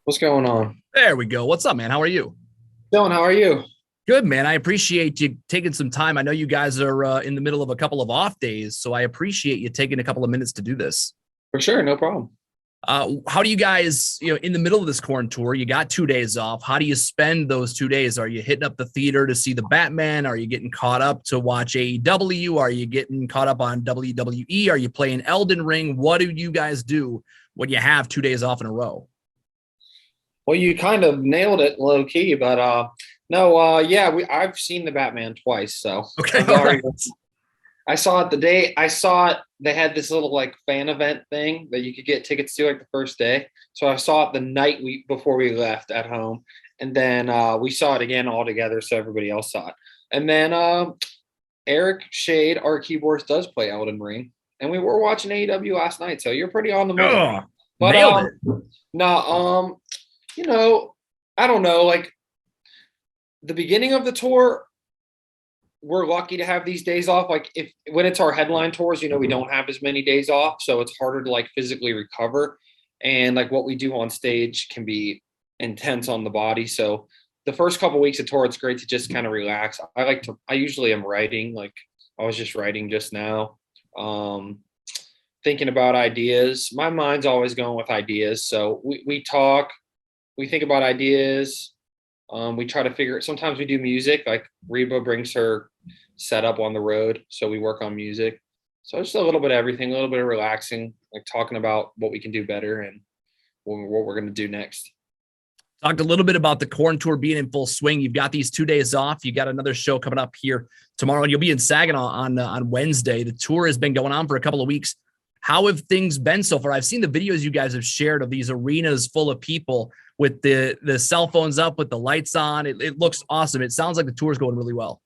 What's going on? There we go. What's up, man? How are you? Dylan, how are you? Good, man. I appreciate you taking some time. I know you guys are in the middle of a couple of off days, so I appreciate you taking a couple of minutes to do this. For sure, no problem. How do you guys, in the middle of this Korn tour, you got 2 days off. How do you spend those 2 days? Are you hitting up the theater to see the Batman? Are you getting caught up to watch AEW? Are you getting caught up on WWE? Are you playing Elden Ring? What do you guys do when you have 2 days off in a row? Well, you kind of nailed it low key, but no, yeah, I've seen the Batman twice, so Okay, I've all right. already I saw it the day I saw it. They had this little like fan event thing that you could get tickets to like the first day. So I saw it the night we before we left at home, and then we saw it again all together, so everybody else saw it. And then Eric Shade, our keyboardist, does play Elden Ring, and we were watching AEW last night, so you're pretty on the money. Oh, But nailed it. no, you know, I don't know, like the beginning of the tour, we're lucky to have these days off. Like if when it's our headline tours, we don't have as many days off, so it's harder to like physically recover. And like what we do on stage can be intense on the body. So the first couple of weeks of tour, it's great to just kind of relax. I usually am writing, like I was just writing just now. Um, Thinking about ideas. My mind's always going with ideas. So we talk, we think about ideas. We try to figure it. Sometimes we do music. Like Reba brings her setup on the road, so we work on music. So just a little bit of everything, a little bit of relaxing, like talking about what we can do better and what we're going to do next. Talked a little bit about the Korn tour being in full swing. You've got these 2 days off. You got another show coming up here tomorrow, and you'll be in Saginaw on Wednesday. The tour has been going on for a couple of weeks. How have things been so far? I've seen the videos you guys have shared of these arenas full of people with the cell phones up, with the lights on. It looks awesome. It sounds like the tour is going really well.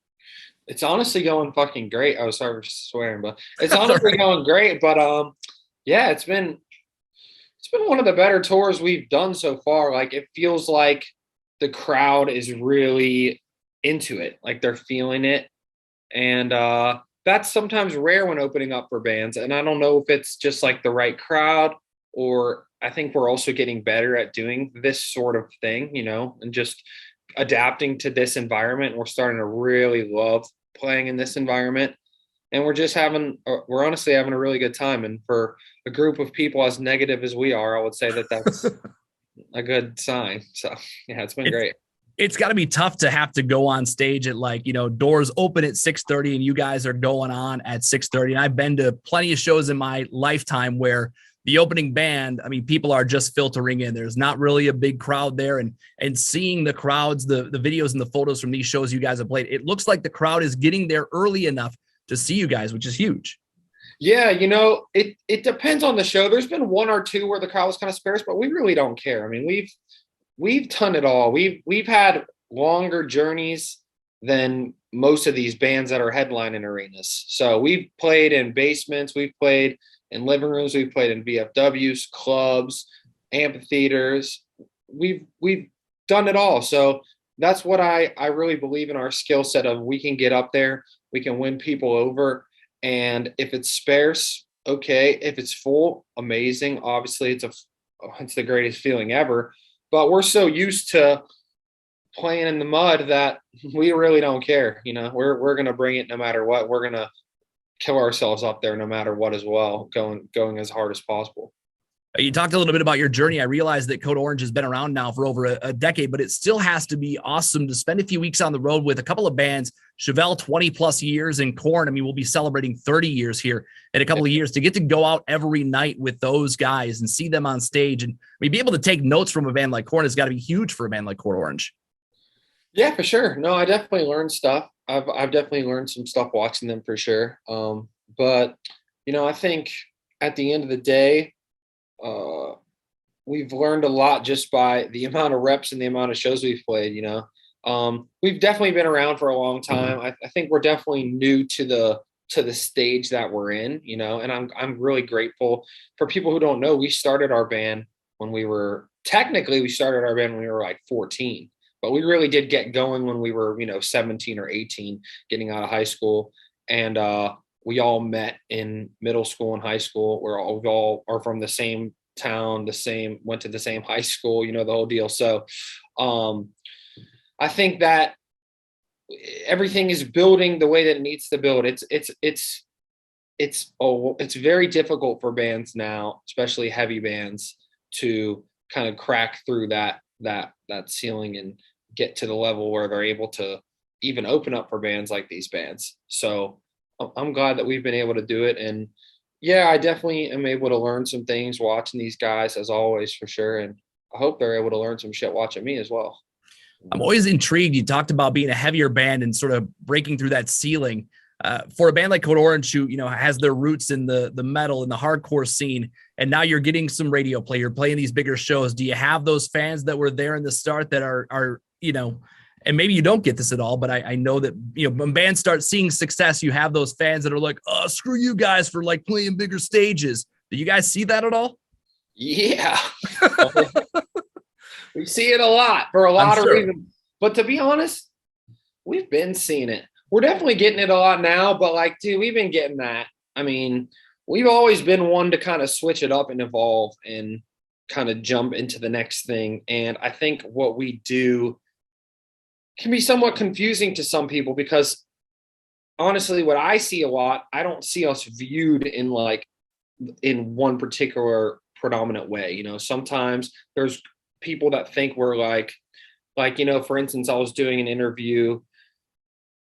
It's honestly going fucking great. I was sorry for swearing, but it's That's all honestly right. going great. But yeah, it's been one of the better tours we've done so far. Like it feels like the crowd is really into it, like they're feeling it, and that's sometimes rare when opening up for bands. And I don't know if it's just like the right crowd, or I think we're also getting better at doing this sort of thing, and just adapting to this environment. We're starting to really love playing in this environment, and we're honestly having a really good time. And for a group of people as negative as we are, I would say that that's a good sign. So yeah, it's been It's great. it's got to be tough to have to go on stage at, like, doors open at 6:30 and you guys are going on at 6:30. And I've been to plenty of shows in my lifetime where the opening band, I mean, people are just filtering in. There's not really a big crowd there. And seeing the crowds, the videos and the photos from these shows you guys have played, it looks like the crowd is getting there early enough to see you guys, which is huge. Yeah, it depends on the show. There's been one or two where the crowd was kind of sparse, but we really don't care. I mean, we've done it all. We've had longer journeys than most of these bands that are headlining arenas. So we've played in basements, we've played in living rooms, we've played in VFWs, clubs, amphitheaters. We've done it all. So that's what I really believe in our skill set of we can get up there, we can win people over. And if it's sparse, okay. If it's full, amazing. Obviously, it's the greatest feeling ever. But we're so used to playing in the mud that we really don't care. We're gonna bring it no matter what. We're gonna kill ourselves up there no matter what as well, going as hard as possible. You talked a little bit about your journey. I realized that Code Orange has been around now for over a decade, but it still has to be awesome to spend a few weeks on the road with a couple of bands. Chevelle, 20 plus years, and Korn. I mean, we'll be celebrating 30 years here in a couple of years, to get to go out every night with those guys and see them on stage. And I mean, be able to take notes from a band like Korn has got to be huge for a band like Code Orange. Yeah, for sure. No, I definitely learned stuff. I've definitely learned some stuff watching them for sure. But I think at the end of the day, uh, we've learned a lot just by the amount of reps and the amount of shows we've played. We've definitely been around for a long time. I think we're definitely new to the stage that we're in. And I'm really grateful. For people who don't know, we started our band when we were like 14, but we really did get going when we were 17 or 18, getting out of high school. And we all met in middle school and high school. We all are from the same town, went to the same high school, the whole deal. So I think that everything is building the way that it needs to build. It's very difficult for bands now, especially heavy bands, to kind of crack through that ceiling and get to the level where they're able to even open up for bands like these bands. So I'm glad that we've been able to do it. And yeah, I definitely am able to learn some things watching these guys, as always, for sure. And I hope they're able to learn some shit watching me as well. I'm always intrigued. You talked about being a heavier band and sort of breaking through that ceiling. For a band like Code Orange, who has their roots in the metal and the hardcore scene, and now you're getting some radio play, you're playing these bigger shows. Do you have those fans that were there in the start that are and maybe you don't get this at all, but I know that when bands start seeing success, you have those fans that are like, oh, screw you guys for like playing bigger stages. Do you guys see that at all? Yeah. We see it a lot for a lot of reasons. But to be honest, we've been seeing it. We're definitely getting it a lot now, but like, dude, we've been getting that. I mean, we've always been one to kind of switch it up and evolve and kind of jump into the next thing. And I think what we do can be somewhat confusing to some people because honestly, what I see a lot, I don't see us viewed in one particular predominant way. Sometimes there's people that think we're like, for instance, I was doing an interview,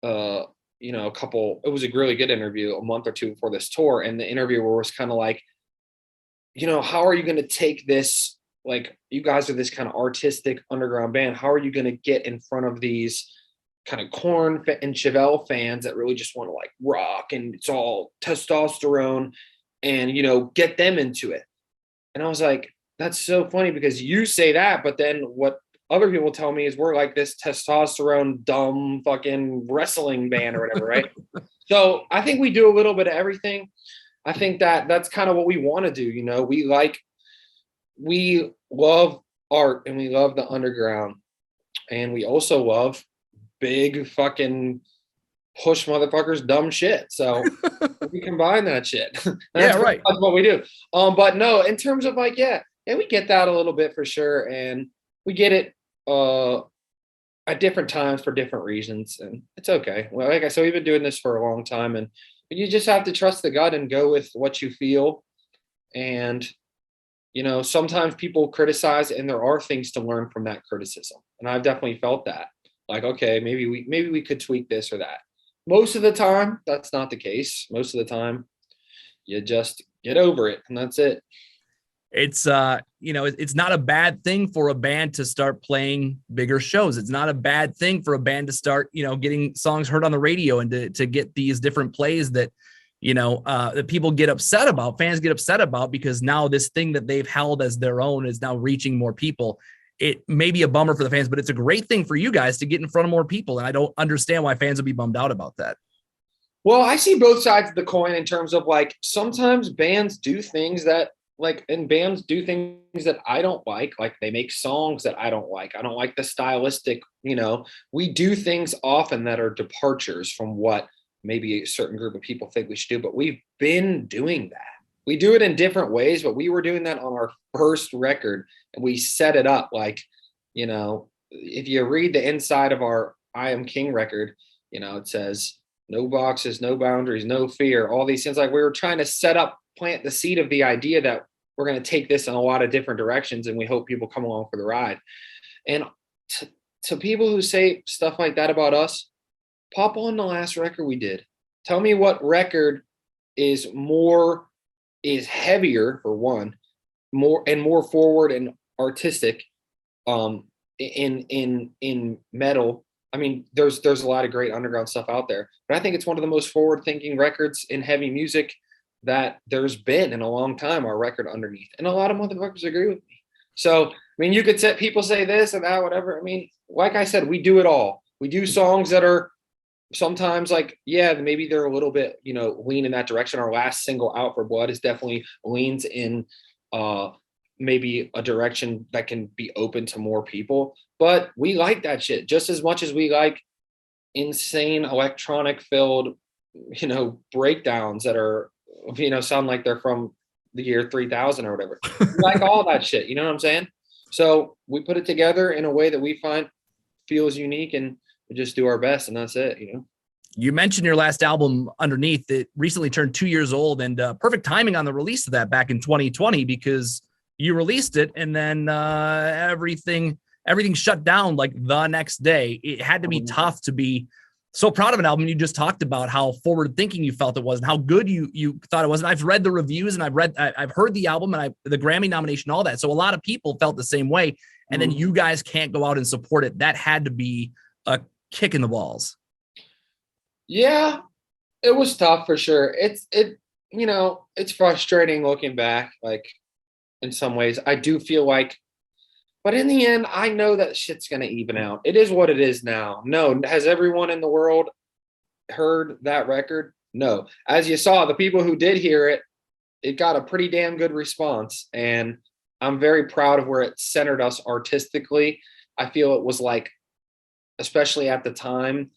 it was a really good interview a month or two before this tour. And the interviewer was kind of like, how are you going to take this? Like, you guys are this kind of artistic underground band. How are you going to get in front of these kind of Korn and Chevelle fans that really just want to like rock and it's all testosterone and, get them into it? And I was like, that's so funny because you say that, but then what other people tell me is we're like this testosterone, dumb fucking wrestling band or whatever, right? So I think we do a little bit of everything. I think that's kind of what we want to do. We love art and we love the underground, and we also love big fucking push motherfuckers dumb shit. So we combine that shit. That's what we do. But no, in terms of we get that a little bit for sure, and we get it at different times for different reasons, and it's okay. Well, like I said, we've been doing this for a long time, and you just have to trust the gut and go with what you feel. And sometimes people criticize, and there are things to learn from that criticism. And I've definitely felt that. Like, okay, maybe we could tweak this or that. Most of the time, that's not the case. Most of the time, you just get over it, and that's it. It's it's not a bad thing for a band to start playing bigger shows. It's not a bad thing for a band to start, getting songs heard on the radio and to get these different plays that that people get upset about, fans get upset about, because now this thing that they've held as their own is now reaching more people. It may be a bummer for the fans, but it's a great thing for you guys to get in front of more people. And I don't understand why fans would be bummed out about that. Well, I see both sides of the coin in terms of sometimes bands do things that bands do things that I don't like. Like, they make songs that I don't like. I don't like the stylistic, we do things often that are departures from what maybe a certain group of people think we should do, but we've been doing that. We do it in different ways, but we were doing that on our first record, and we set it up if you read the inside of our I Am King record, it says no boxes, no boundaries, no fear, all these things. Like, we were trying to plant the seed of the idea that we're going to take this in a lot of different directions, and we hope people come along for the ride. And to people who say stuff like that about us, pop on the last record we did. Tell me what record is heavier, for one, more forward and artistic in metal. I mean, there's a lot of great underground stuff out there, but I think it's one of the most forward-thinking records in heavy music that there's been in a long time, our record Underneath. And a lot of motherfuckers agree with me. So, I mean, you could say people say this and that, whatever. I mean, like I said, we do it all. We do songs that are sometimes maybe they're a little bit, lean in that direction. Our last single, Out for Blood, is definitely leans in maybe a direction that can be open to more people. But we like that shit just as much as we like insane electronic filled, breakdowns that are, sound like they're from the year 3000 or whatever. We like all that shit. You know what I'm saying? So we put it together in a way that we find feels unique, and we just do our best, and that's it. You mentioned your last album, Underneath. It recently turned 2 years old, and perfect timing on the release of that back in 2020, because you released it and then everything shut down like the next day. It had to be tough to be so proud of an album. You just talked about how forward thinking you felt it was and how good you thought it was. And I've read the reviews and I've heard the album and the Grammy nomination, all that. So a lot of people felt the same way. And then you guys can't go out and support it. That had to be a kick in the balls. Yeah, it was tough for sure. It's frustrating looking back, like in some ways. I do feel like, but in the end, I know that shit's gonna even out. It is what it is now. No, has everyone in the world heard that record? No. As you saw, the people who did hear it, it got a pretty damn good response. And I'm very proud of where it centered us artistically. I feel it was like, especially at the time,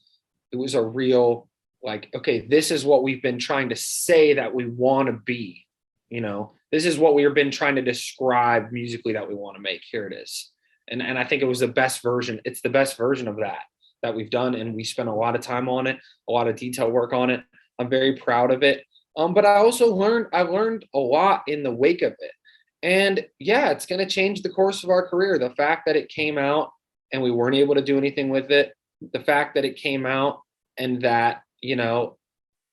it was a real, like, okay, this is what we've been trying to say that we want to be. This is what we've been trying to describe musically that we want to make. Here it is. And I think it was the best version. It's the best version of that we've done. And we spent a lot of time on it, a lot of detail work on it. I'm very proud of it. But I also learned a lot in the wake of it. And yeah, it's going to change the course of our career. The fact that it came out and we weren't able to do anything with it, the fact that it came out and that,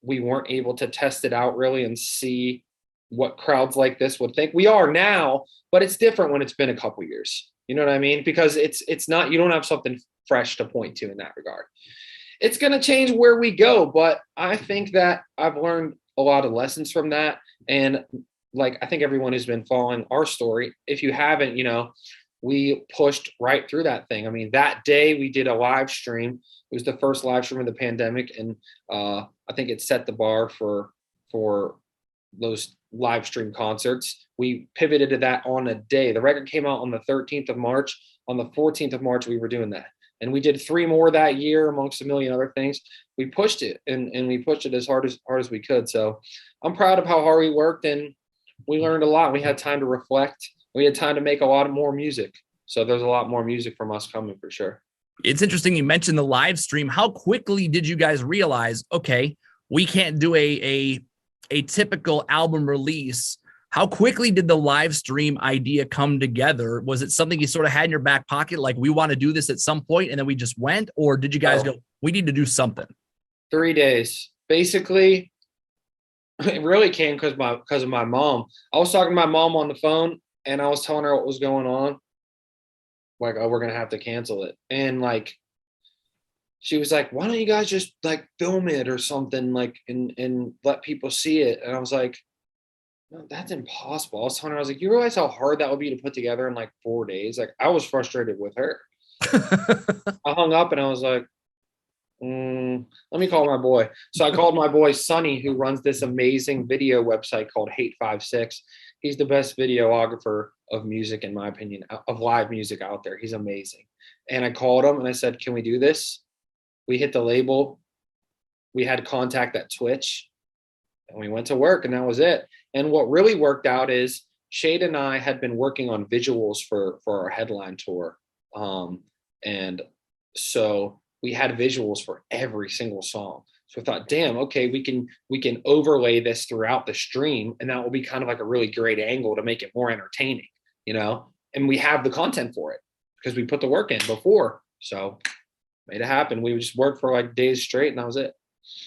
we weren't able to test it out really and see what crowds like this would think. We are now, but it's different when it's been a couple years. You know what I mean? Because it's not, you don't have something fresh to point to in that regard. It's going to change where we go, but I think that I've learned a lot of lessons from that. And like, I think everyone who's been following our story, if you haven't, we pushed right through that thing. I mean, that day we did a live stream. It was the first live stream of the pandemic. And I think it set the bar for those live stream concerts. We pivoted to that on a day. The record came out on the 13th of March. On the 14th of March, we were doing that. And we did 3 more that year amongst a million other things. We pushed it and we pushed it as hard as we could. So I'm proud of how hard we worked, and we learned a lot. We had time to reflect. We had time to make a lot of more music. So there's a lot more music from us coming for sure. It's interesting you mentioned the live stream. How quickly did you guys realize, okay, we can't do a typical album release? How quickly did the live stream idea come together? Was it something you sort of had in your back pocket, like we want to do this at some point, and then we just went? Or did you guys go, we need to do something? 3 days. Basically, it really came because of my mom. I was talking to my mom on the phone, and I was telling her what was going on. Like, oh, we're going to have to cancel it. And like, she was like, why don't you guys just like film it or something, like, and let people see it? And I was like, no, that's impossible. I was telling her, I was like, you realize how hard that would be to put together in like 4 days? Like, I was frustrated with her. I hung up and I was like, let me call my boy. So I called my boy Sonny, who runs this amazing video website called Hate 56. He's the best videographer of music, in my opinion, of live music out there. He's amazing. And I called him and I said, can we do this? We hit the label. We had contact at Twitch, and we went to work, and that was it. And what really worked out is Shade and I had been working on visuals for our headline tour. And so we had visuals for every single song. So I thought, damn, okay, we can overlay this throughout the stream, and that will be kind of like a really great angle to make it more entertaining, and we have the content for it because we put the work in before. So made it happen. We just worked for like days straight, and that was it.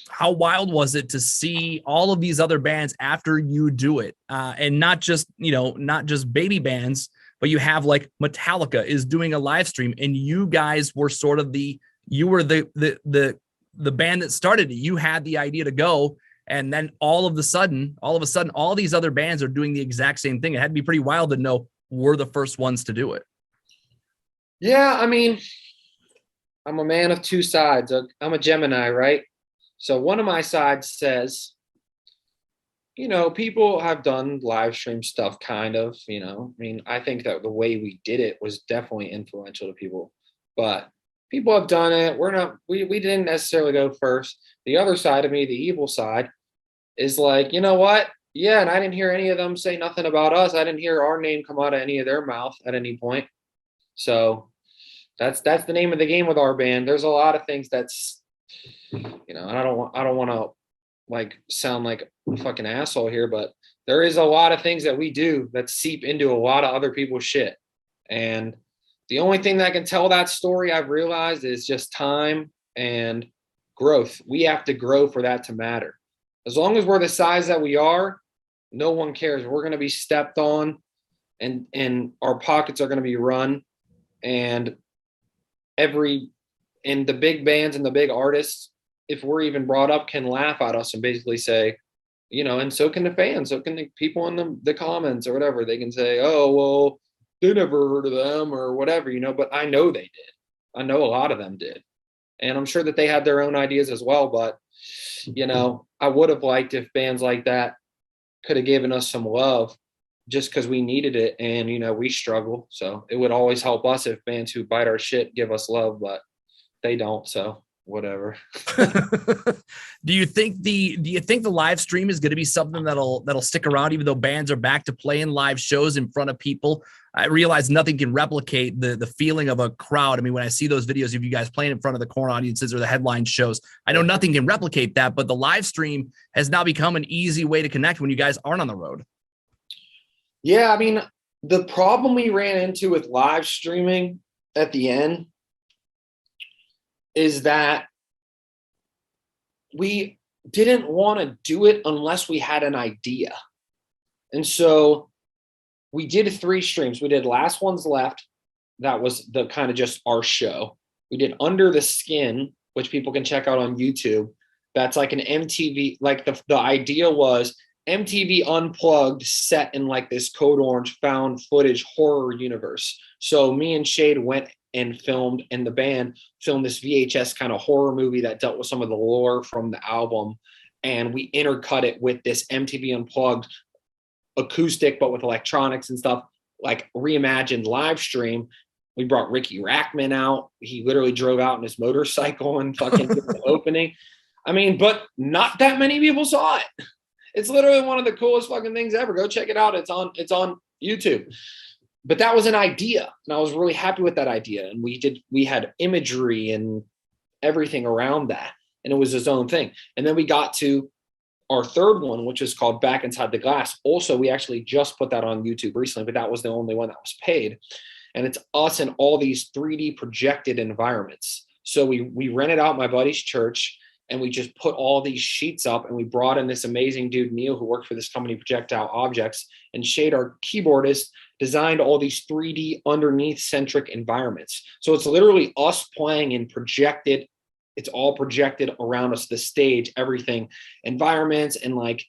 How wild was it to see all of these other bands after you do it? And not just baby bands, but you have like Metallica is doing a live stream, and you guys were sort of the band that started it. You had the idea to go, and then all of a sudden, all these other bands are doing the exact same thing. It had to be pretty wild to know we're the first ones to do it. Yeah, I mean, I'm a man of two sides. I'm a Gemini, right? So one of my sides says, people have done live stream stuff kind of, I mean, I think that the way we did it was definitely influential to people, but people have done it. We didn't necessarily go first. The other side of me, the evil side, is like, you know what? Yeah, and I didn't hear any of them say nothing about us. I didn't hear our name come out of any of their mouth at any point. So that's the name of the game with our band. There's a lot of things that's, and I don't want to like sound like a fucking asshole here, but there is a lot of things that we do that seep into a lot of other people's shit. And the only thing that can tell that story, I've realized, is just time and growth. We have to grow for that to matter. As long as we're the size that we are, no one cares. We're going to be stepped on, and our pockets are going to be run, and every and the big bands and the big artists, if we're even brought up, can laugh at us and basically say, and so can the fans, so can the people in the comments or whatever. They can say, oh, well, they never heard of them or whatever, but I know they did. I know a lot of them did. And I'm sure that they had their own ideas as well. But, I would have liked if bands like that could have given us some love just because we needed it. And, we struggle. So it would always help us if bands who bite our shit give us love, but they don't. So whatever. Do you think the live stream is going to be something that'll stick around, even though bands are back to playing live shows in front of people? I realize nothing can replicate the feeling of a crowd. I mean, when I see those videos of you guys playing in front of the Korn audiences or the headline shows, I know nothing can replicate that, but the live stream has now become an easy way to connect when you guys aren't on the road. Yeah, I mean, the problem we ran into with live streaming at the end is that we didn't want to do it unless we had an idea. And so we did 3 streams. We did Last One's Left. That was the kind of just our show. We did Under the Skin, which people can check out on YouTube. That's like an MTV, like the idea was MTV Unplugged set in like this Code Orange found footage horror universe. So me and Shade went and filmed, and the band filmed this VHS kind of horror movie that dealt with some of the lore from the album. And we intercut it with this MTV Unplugged acoustic, but with electronics and stuff, like reimagined live stream. We brought Ricky Rackman out. He literally drove out in his motorcycle and fucking did the opening. I mean, but not that many people saw it. It's literally one of the coolest fucking things ever. Go check it out. It's on YouTube. But that was an idea, and I was really happy with that idea. And we had imagery and everything around that, and it was its own thing. And then we got to our third one, which is called Back Inside the Glass. Also, we actually just put that on YouTube recently, but that was the only one that was paid. And it's us in all these 3D projected environments. So we rented out my buddy's church, and we just put all these sheets up, and we brought in this amazing dude, Neil, who worked for this company, Projectile Objects, and Shade, our keyboardist, designed all these 3D underneath centric environments. So it's literally us playing in projected. It's all projected around us, the stage, everything, environments, and like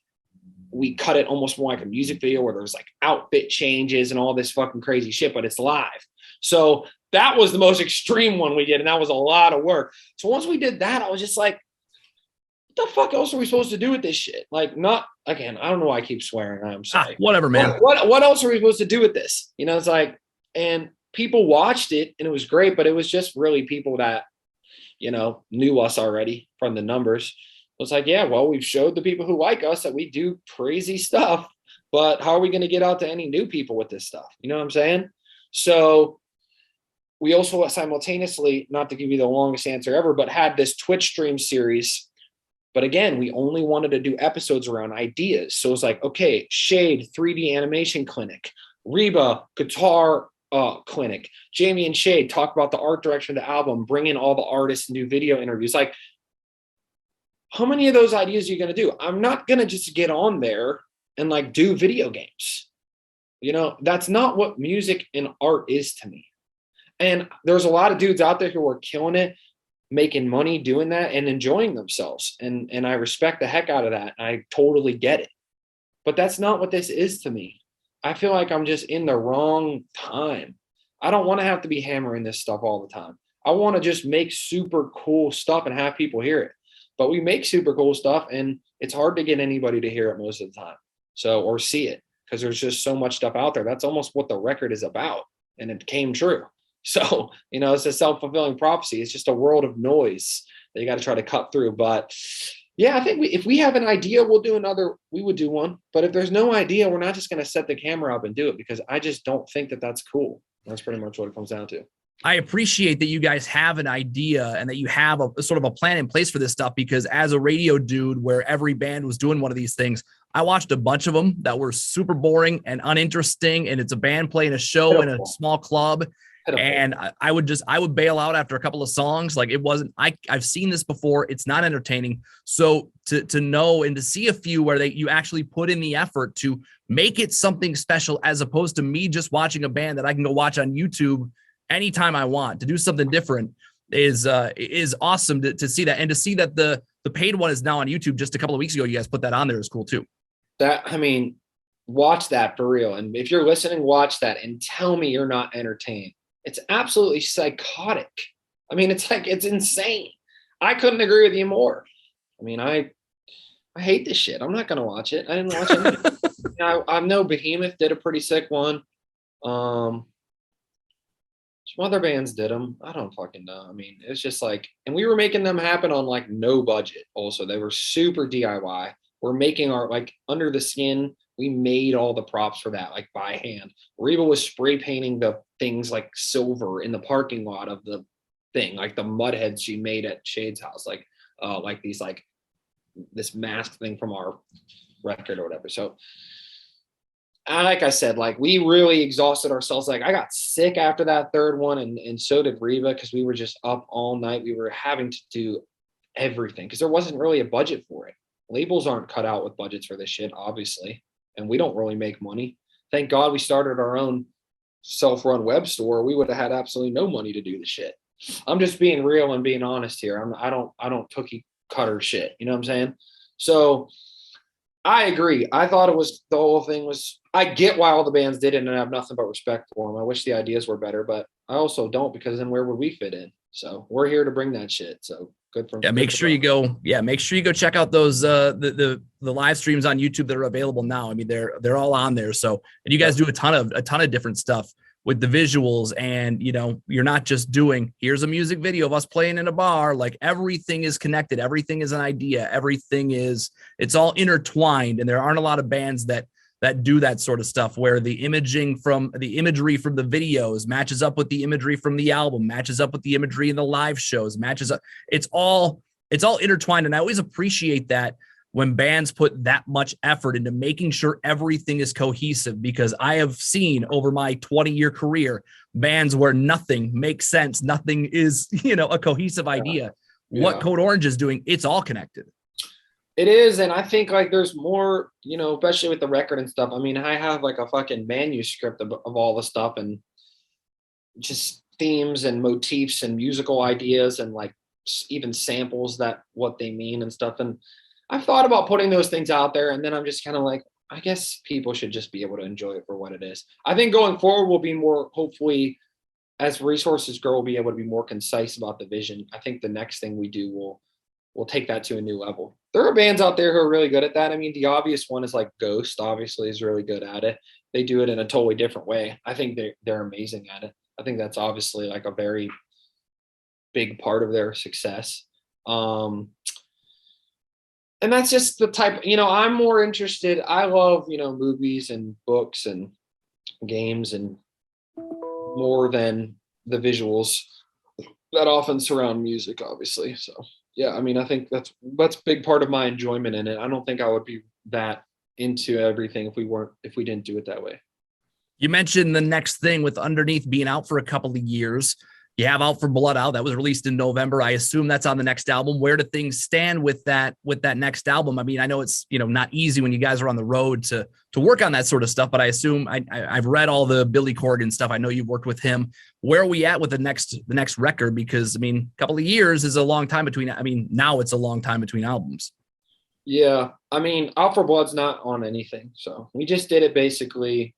we cut it almost more like a music video where there's like outfit changes and all this fucking crazy shit, but it's live. So that was the most extreme one we did, and that was a lot of work. So once we did that, I was just like, what the fuck else are we supposed to do with this shit? Like, not again, I don't know why I keep swearing. I'm sorry. Whatever, man. What else are we supposed to do with this? It's like, and people watched it and it was great, but it was just really people that, knew us already from the numbers. It was like, yeah, well, we've showed the people who like us that we do crazy stuff, but how are we going to get out to any new people with this stuff? You know what I'm saying? So we also simultaneously, not to give you the longest answer ever, but had this Twitch stream series. But again, we only wanted to do episodes around ideas. So it's like, okay, Shade, 3D animation clinic, Reba, guitar clinic, Jamie and Shade talk about the art direction of the album, bring in all the artists and do video interviews. Like, how many of those ideas are you going to do? I'm not going to just get on there and like do video games. That's not what music and art is to me. And there's a lot of dudes out there who are killing it, making money doing that and enjoying themselves. And I respect the heck out of that. I totally get it. But that's not what this is to me. I feel like I'm just in the wrong time. I don't want to have to be hammering this stuff all the time. I want to just make super cool stuff and have people hear it. But we make super cool stuff, and it's hard to get anybody to hear it most of the time. So, or see it, because there's just so much stuff out there. That's almost what the record is about. And it came true. So, it's a self-fulfilling prophecy. It's just a world of noise that you got to try to cut through. But Yeah, I think if we have an idea, we would do one. But if there's no idea, we're not just going to set the camera up and do it because I just don't think that that's cool. That's pretty much what it comes down to. I appreciate that you guys have an idea and that you have a sort of a plan in place for this stuff, because as a radio dude where every band was doing one of these things, I watched a bunch of them that were super boring and uninteresting. And it's a band playing a show in a Pitiful. small club. Pitiful. And I would bail out after a couple of songs. Like, it wasn't, I've seen this before. It's not entertaining. So to know and to see a few where you actually put in the effort to make it something special, as opposed to me just watching a band that I can go watch on YouTube anytime I want, to do something different is awesome to see that. And to see that the paid one is now on YouTube. Just a couple of weeks ago, you guys put that on there, is cool too. Watch that for real. And if you're listening, watch that and tell me you're not entertained. It's absolutely psychotic. It's insane. I couldn't agree with you more. I hate this shit. I'm not gonna watch it. I didn't watch it. I know Behemoth did a pretty sick one. Some other bands did them. I don't fucking know. It's just like, and we were making them happen on like no budget. Also, they were super DIY. We're making our like under the skin. We made all the props for that, like by hand. Reba was spray painting the things like silver in the parking lot of the thing, like the mud heads she made at Shade's house, like these like this mask thing from our record or whatever. So, like I said, like we really exhausted ourselves. Like I got sick after that third one, and so did Reba because we were just up all night. We were having to do everything because there wasn't really a budget for it. Labels aren't cut out with budgets for this shit, obviously, and we don't really make money. Thank God we started our own self-run web store. We would have had absolutely no money to do the shit. I'm just being real and being honest here. I don't cookie cutter shit. You know what I'm saying? So I agree. I thought the whole thing was, I get why all the bands did it and I have nothing but respect for them. I wish the ideas were better, but I also don't, because then where would we fit in? So we're here to bring that shit. So good for Make sure you go check out those the live streams on YouTube that are available now. They're all on there. So, and you guys do a ton of different stuff with the visuals, and you're not just doing, here's a music video of us playing in a bar. Like, everything is connected, everything is an idea, it's all intertwined. And there aren't a lot of bands that do that sort of stuff, where the imagery from the videos matches up with the imagery from the album, matches up with the imagery in the live shows, matches up. It's all intertwined. And I always appreciate that when bands put that much effort into making sure everything is cohesive, because I have seen over my 20-year career bands where nothing makes sense. Nothing is, a cohesive idea. Yeah. What Code Orange is doing, it's all connected. It is. And I think like there's more, especially with the record and stuff. I have like a fucking manuscript of all the stuff, and just themes and motifs and musical ideas and like even samples that what they mean and stuff. And I've thought about putting those things out there, and then I'm just kind of like, I guess people should just be able to enjoy it for what it is. I think going forward we'll be more, hopefully, as resources grow, we'll be able to be more concise about the vision. I think the next thing we do we'll take that to a new level. There are bands out there who are really good at that. The obvious one is like Ghost, obviously, is really good at it. They do it in a totally different way. I think they're amazing at it. I think that's obviously like a very big part of their success. And that's just the type, I'm more interested. I love, movies and books and games and more than the visuals that often surround music, obviously. So, yeah, I think that's a big part of my enjoyment in it. I don't think I would be that into everything if we didn't do it that way. You mentioned the next thing with Underneath being out for a couple of years. You have Out for Blood out. That was released in November. I assume that's on the next album. Where do things stand with that next album? I know it's, not easy when you guys are on the road to work on that sort of stuff, but I assume I've read all the Billy Corgan stuff. I know you've worked with him. Where are we at with the next record? Because a couple of years is a long time between, now it's a long time between albums. Yeah. Out for Blood's not on anything. So we just did it basically.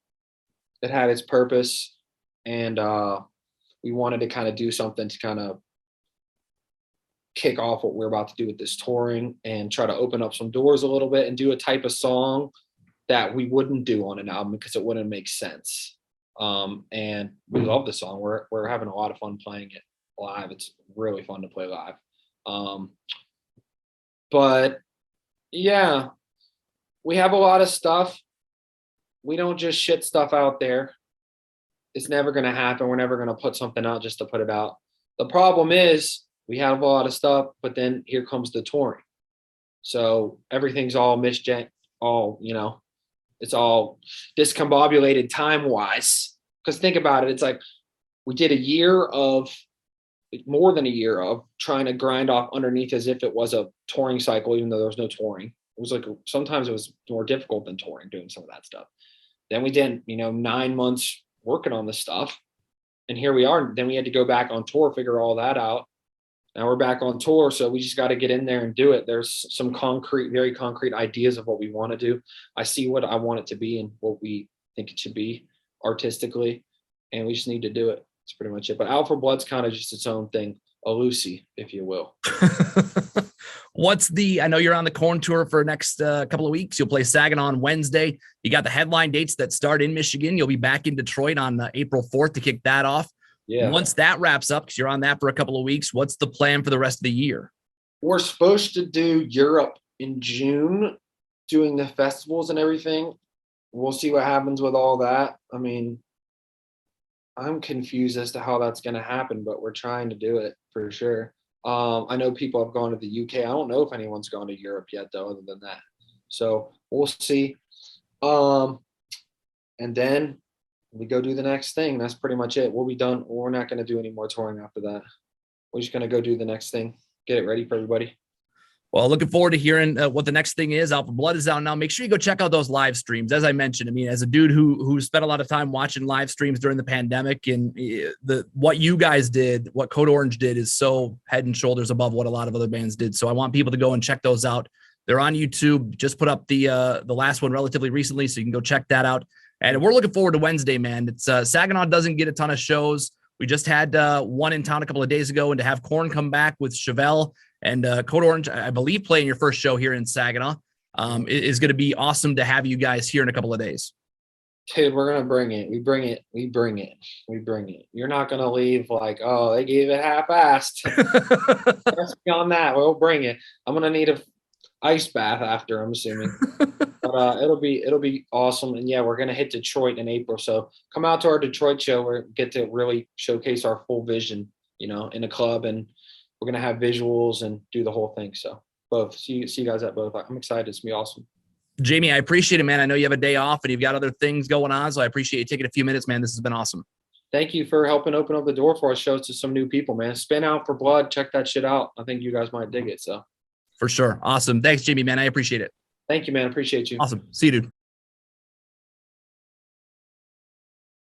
It had its purpose, and, we wanted to kind of do something to kind of kick off what we're about to do with this touring and try to open up some doors a little bit and do a type of song that we wouldn't do on an album because it wouldn't make sense. And we love the song. We're having a lot of fun playing it live. It's really fun to play live. But Yeah, we have a lot of stuff. We don't just shit stuff out there. It's never going to happen. We're never going to put something out just to put it out. The problem is we have a lot of stuff, but then here comes the touring. So everything's all all, it's all discombobulated time wise. Because think about it, it's like we did a year of more than a year of trying to grind off underneath as if it was a touring cycle, even though there was no touring. It was like sometimes it was more difficult than touring doing some of that stuff. Then we did, 9 months working on this stuff. And here we are. Then we had to go back on tour, figure all that out. Now we're back on tour. So we just got to get in there and do it. There's some very concrete ideas of what we want to do. I see what I want it to be and what we think it should be artistically. And we just need to do it. That's pretty much it. But Out for Blood's kind of just its own thing, a Lucy, if you will. I know you're on the Korn tour for next couple of weeks. You'll play Saginaw on Wednesday. You got the headline dates that start in Michigan. You'll be back in Detroit on April 4th to kick that off. Yeah. Once that wraps up, because you're on that for a couple of weeks, what's the plan for the rest of the year? We're supposed to do Europe in June, doing the festivals and everything. We'll see what happens with all that. I mean, I'm confused as to how that's going to happen, but we're trying to do it for sure. I know people have gone to the UK. I don't know if anyone's gone to Europe yet, though, other than that. So we'll see. And then we go do the next thing. That's pretty much it. We'll be done. We're not going to do any more touring after that. We're just going to go do the next thing. Get it ready for everybody. Well, looking forward to hearing what the next thing is. Out for Blood is out now. Make sure you go check out those live streams. As I mentioned, I mean, as a dude who spent a lot of time watching live streams during the pandemic, and what you guys did, what Code Orange did, is so head and shoulders above what a lot of other bands did. So I want people to go and check those out. They're on YouTube. Just put up the last one relatively recently, so you can go check that out. And we're looking forward to Wednesday, man. It's Saginaw doesn't get a ton of shows. We just had one in town a couple of days ago, and to have Korn come back with Chevelle and Code Orange, I believe, playing your first show here in Saginaw, is going to be awesome to have you guys here in a couple of days. Dude, we're going to bring it. We bring it. We bring it. We bring it. You're not going to leave like, oh, they gave it half-assed. Trust me on that. We'll bring it. I'm going to need a ice bath after, I'm assuming. But it'll be awesome. And yeah, we're going to hit Detroit in April. So come out to our Detroit show where we get to really showcase our full vision, in a club, and we're going to have visuals and do the whole thing. So both see you guys at both. I'm excited. It's going to be awesome. Jamie, I appreciate it, man. I know you have a day off and you've got other things going on. So I appreciate you taking a few minutes, man. This has been awesome. Thank you for helping open up the door for our shows to some new people, man. Spin Out for Blood. Check that shit out. I think you guys might dig it. So for sure. Awesome. Thanks, Jamie, man. I appreciate it. Thank you, man. Appreciate you. Awesome. See you, dude.